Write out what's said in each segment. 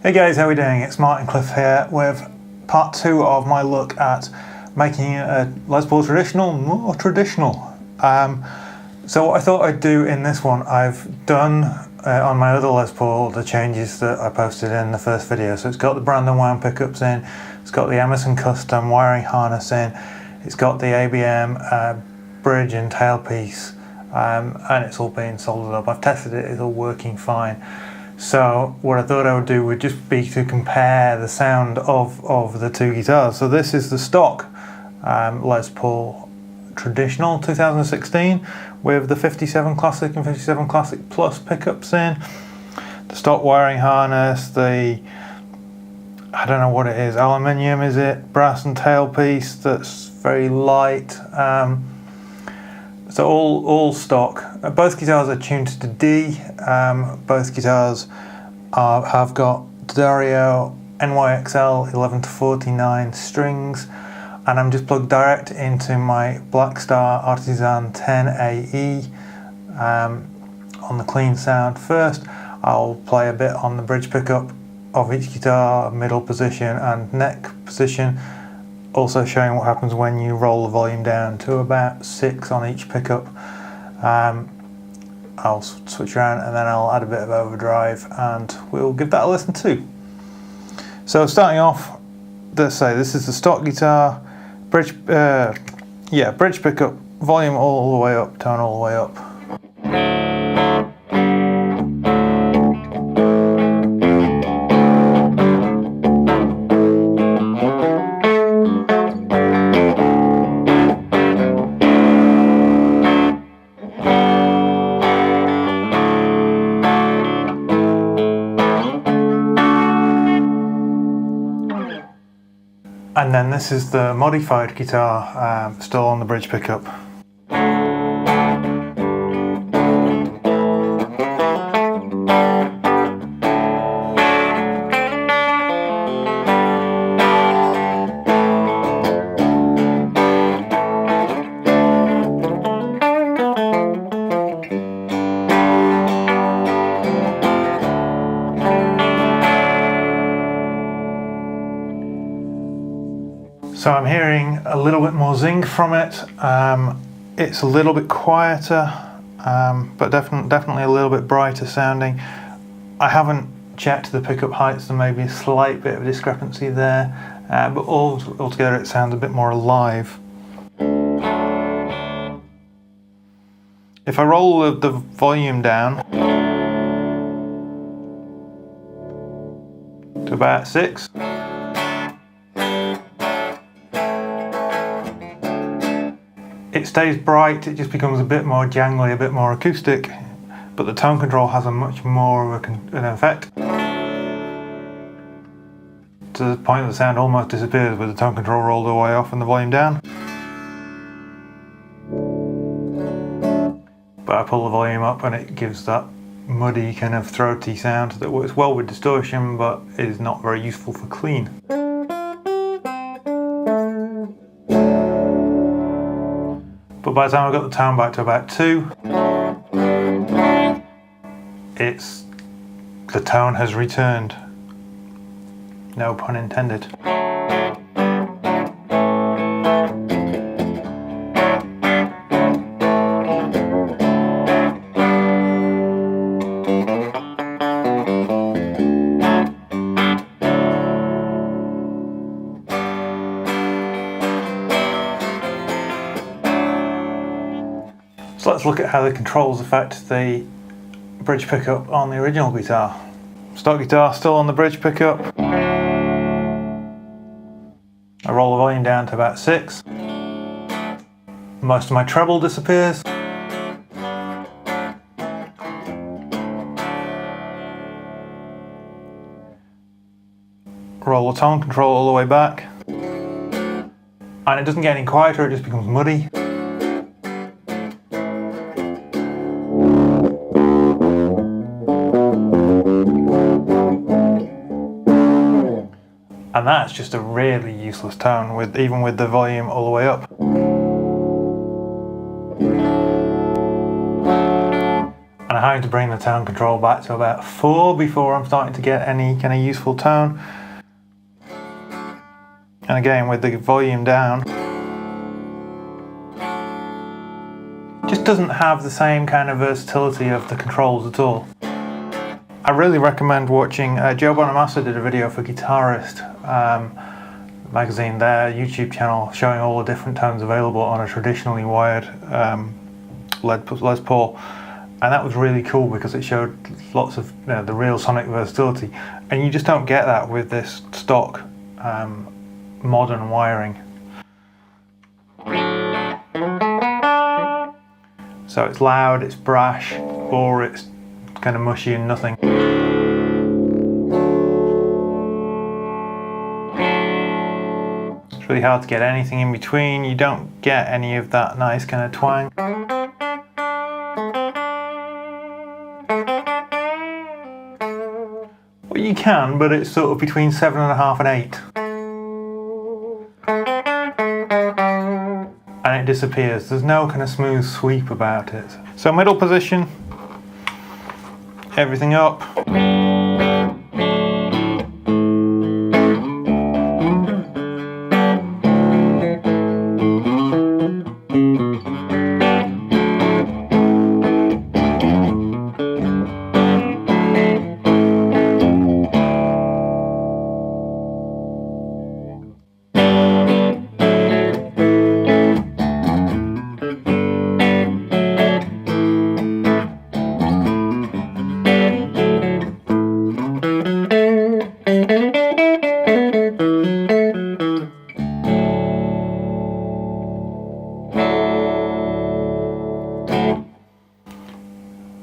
Hey guys, how are we doing? It's Martin Cliffe here with part 2 of my look at making a Les Paul Traditional more traditional. So what I thought I'd do in this one, I've done on my other Les Paul the changes that I posted in the first video. So it's got the Brandon wound pickups in, it's got the Emerson custom wiring harness in, it's got the ABM bridge and tailpiece, and it's all being soldered up. I've tested it, it's all working fine. So what I thought I would do would just be to compare the sound of the two guitars. So this is the stock Les Paul Traditional 2016 with the 57 Classic and 57 Classic Plus pickups in, the stock wiring harness, the, I don't know what it is, aluminium is it, brass and tailpiece that's very light. So all stock. Both guitars are tuned to D. Both guitars have got Dario NYXL 11 to 49 strings, and I'm just plugged direct into my Blackstar Artisan 10AE on the clean sound. First, I'll play a bit on the bridge pickup of each guitar, middle position and neck position. Also showing what happens when you roll the volume down to about 6 on each pickup. I'll switch around and then I'll add a bit of overdrive and we'll give that a listen too. So starting off, let's say this is the stock guitar, bridge pickup, volume all the way up, tone all the way up. And then this is the modified guitar, still on the bridge pickup. So I'm hearing a little bit more zing from it. It's a little bit quieter, but definitely a little bit brighter sounding. I haven't checked the pickup heights, there may be a slight bit of a discrepancy there, but altogether it sounds a bit more alive. If I roll the volume down to about 6, it stays bright, it just becomes a bit more jangly, a bit more acoustic, but the tone control has a much more of an effect. To the point that the sound almost disappears with the tone control rolled all the way off and the volume down. But I pull the volume up and it gives that muddy kind of throaty sound that works well with distortion but is not very useful for clean. But by the time I got the tone back to about 2, the tone has returned. No pun intended. So let's look at how the controls affect the bridge pickup on the original guitar. Stock guitar still on the bridge pickup. I roll the volume down to about 6. Most of my treble disappears. Roll the tone control all the way back. And it doesn't get any quieter, it just becomes muddy. And that's just a really useless tone, even with the volume all the way up. And a high trying to bring the tone control back to about 4 before I'm starting to get any kind of useful tone. And again, with the volume down, just doesn't have the same kind of versatility of the controls at all. I really recommend watching, Joe Bonamassa did a video for Guitarist magazine, their YouTube channel, showing all the different tones available on a traditionally wired Les Paul, and that was really cool because it showed lots of the real sonic versatility, and you just don't get that with this stock modern wiring. So it's loud, it's brash, or it's kind of mushy and nothing. It's really hard to get anything in between. You don't get any of that nice kind of twang. Well, you can, but it's sort of between 7.5 and 8. And it disappears. There's no kind of smooth sweep about it. So middle position, everything up.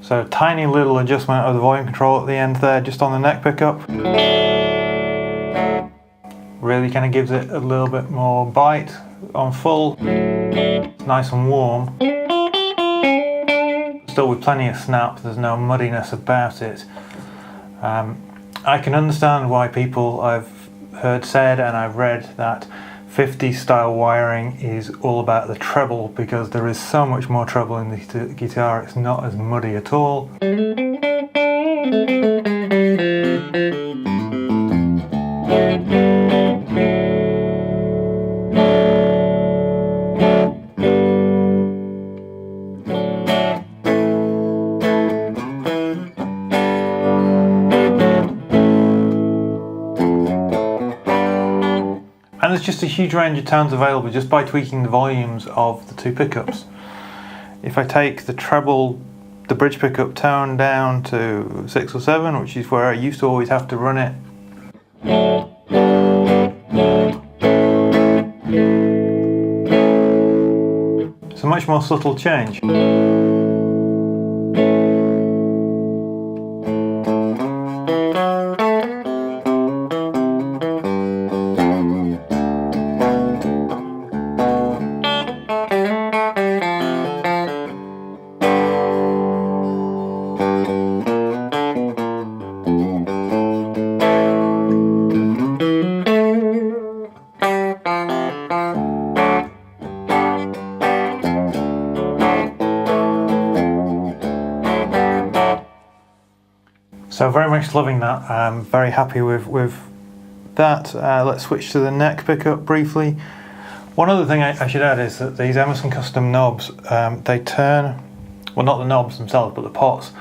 So tiny little adjustment of the volume control at the end there, just on the neck pickup. Really kind of gives it a little bit more bite on full. It's nice and warm. Still with plenty of snap, there's no muddiness about it. I can understand why people, I've heard said and I've read that 50s style wiring is all about the treble, because there is so much more treble in the guitar, it's not as muddy at all. And there's just a huge range of tones available just by tweaking the volumes of the two pickups. If I take the treble, the bridge pickup tone down to 6 or 7, which is where I used to always have to run it, it's a much more subtle change. So very much loving that. I'm very happy with that. Let's switch to the neck pickup briefly. One other thing I should add is that these Emerson custom knobs, they turn, well, not the knobs themselves, but the pots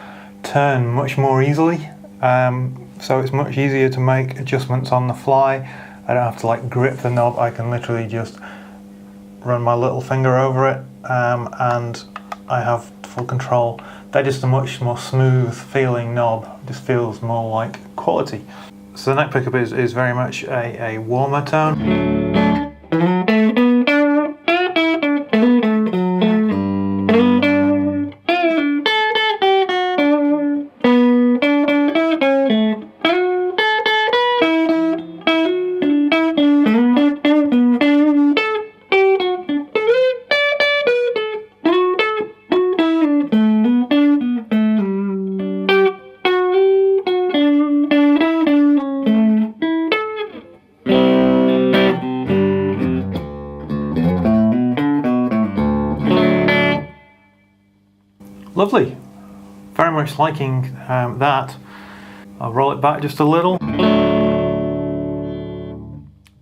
turn much more easily. So it's much easier to make adjustments on the fly. I don't have to like grip the knob. I can literally just run my little finger over it, and I have full control. They're just a much more smooth feeling knob. It just feels more like quality. So the neck pickup is very much a warmer tone. Lovely. Very much liking that. I'll roll it back just a little.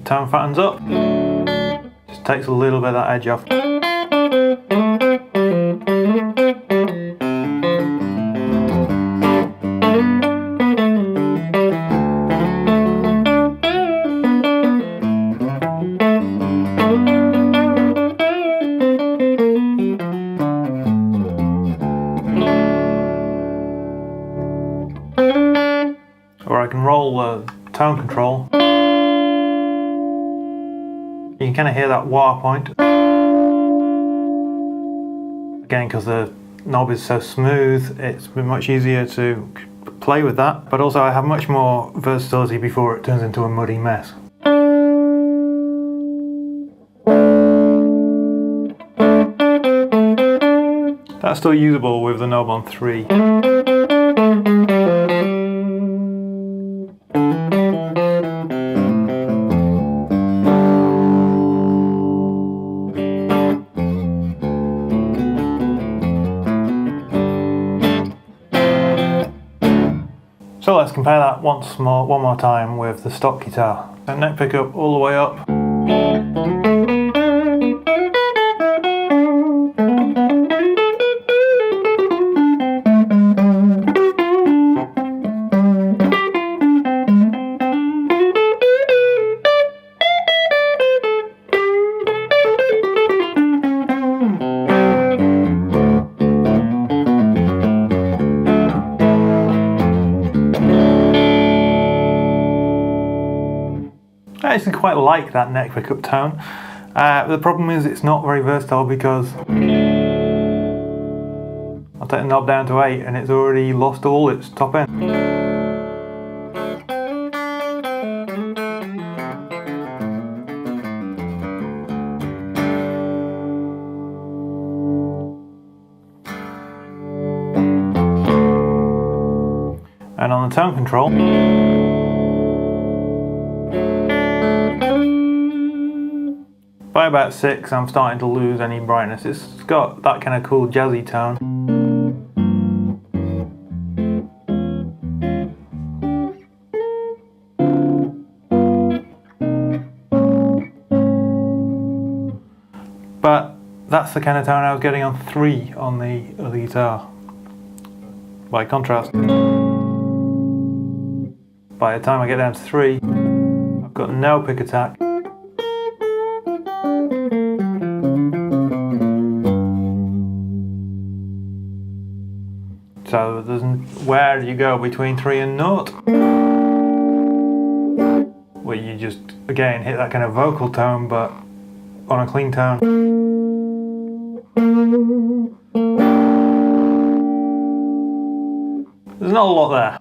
Tone fattens up. Just takes a little bit of that edge off. Or I can roll the tone control. You can kind of hear that wah point. Again, because the knob is so smooth, it's been much easier to play with that. But also I have much more versatility before it turns into a muddy mess. That's still usable with the knob on 3. So let's compare that one more time with the stock guitar. So neck pickup all the way up. I actually quite like that neck pickup tone. The problem is it's not very versatile because I'll take the knob down to 8 and it's already lost all its top end. And on the tone control, by about 6 I'm starting to lose any brightness. It's got that kind of cool jazzy tone. But that's the kind of tone I was getting on 3 on the other guitar. By contrast, by the time I get down to 3, I've got no pick attack. So where do you go between 3 and 0? Where you just, again, hit that kind of vocal tone, but on a clean tone. There's not a lot there.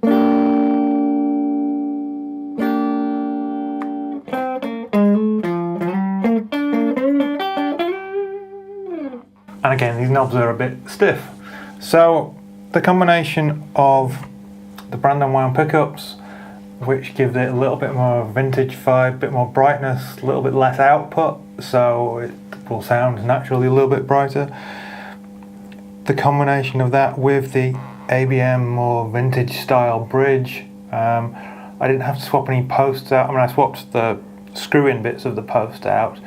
And again, these knobs are a bit stiff. So the combination of the Brandon wound pickups, which gives it a little bit more vintage vibe, a bit more brightness, a little bit less output, so it will sound naturally a little bit brighter. The combination of that with the ABM more vintage style bridge, I didn't have to swap any posts out. I mean, I swapped the screw-in bits of the post out,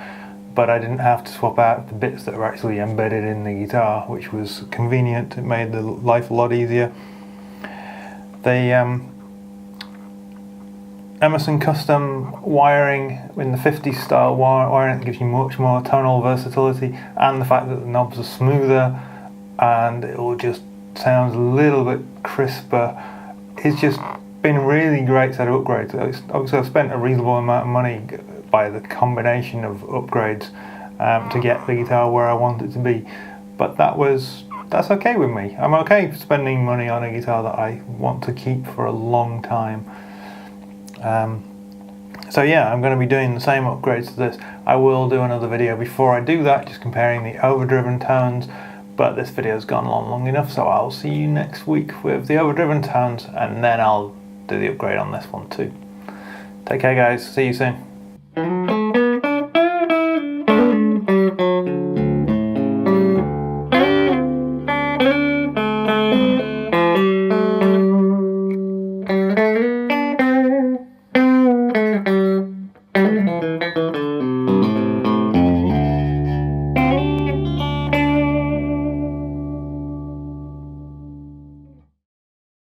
but I didn't have to swap out the bits that were actually embedded in the guitar, which was convenient. It made the life a lot easier. The Emerson custom wiring in the 50s style wiring gives you much more tonal versatility, and the fact that the knobs are smoother and it all just sounds a little bit crisper. It's just been a really great set of upgrades. Obviously I've spent a reasonable amount of money by the combination of upgrades to get the guitar where I want it to be, but that's okay with me. I'm okay spending money on a guitar that I want to keep for a long time. So yeah, I'm going to be doing the same upgrades to this. I will do another video before I do that, just comparing the overdriven tones, but this video's gone on long enough, so I'll see you next week with the overdriven tones, and then I'll do the upgrade on this one too. Take care guys, see you soon.